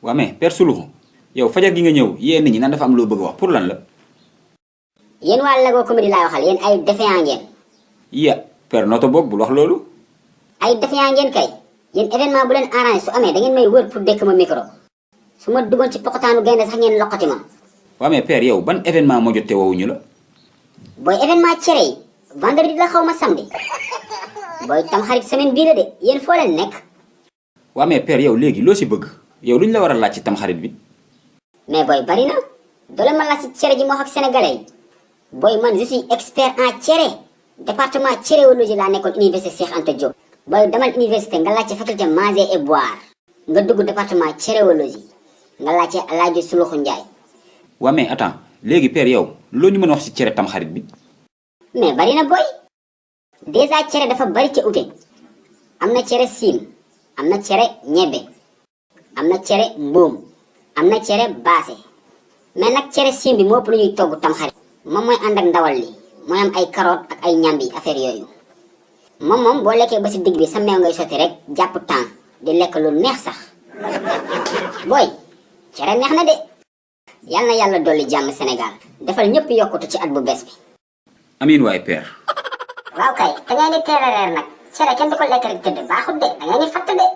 waa mais père Suluxu yow fajar gi nga ñëw yee nit ñi naan dafa am loo bëgg a wax pour lan la. yéen waa Lago Comédie laay waxal yéen ay défiant ngeen. ya père noto boog bul wax loolu. ay défiant ngeen kay yéen événement bu leen arrangé su amee da ngeen may wër pour dékk ma micro su ma duggoon ci pokotaanu gaynde sax ngeen loqati ma. waa mais père yow ban événement moo jotee woowuñu la. booy événement cere yi vendredi la xaw ma samedi booy tam xarit semaine bii la de yéen foo leen nekk. waa mais père yow léegi loo si bëgg yow luñ la war a laaj ci tam xarit bi. mais booy bari na doole ma la si cere ji moo wax ak sénégalais yi booy man je suis expert en cere département céréologie laa nekkoon université Cheikh Anta Diop. booy demal université nga laajte faculté manger et boire nga dugg département céréologie nga laajte Alaaji Suluxu Njaay. waa mais attends léegi père yow loo ñu mën a wax ci cere tam xarit bi. mais bari na booy déjà cere dafa bari ca ute am na cere siim am na cere ñebbe am na cere mbuum am na cere baase mais nag cere siim bi moo ëpp lu ñuy togg tam xarit. moom mooy ànd ak ndawal li mooy am ay carotte ak ay ñambi affaire yooyu moom boo lekkee ba si digg bi sa meew ngay sotti rek jàpp temps di lekk lu neex sax booy cere neex na de yal na yàlla dolli jàmm Sénégal defal ñëpp yokkute ci at bu bees bi. amiin waay père. waaw kay da ngay ni teel a reer nag cere kenn du ko lekk rek tëdd baaxut de da ngay ni fatt de.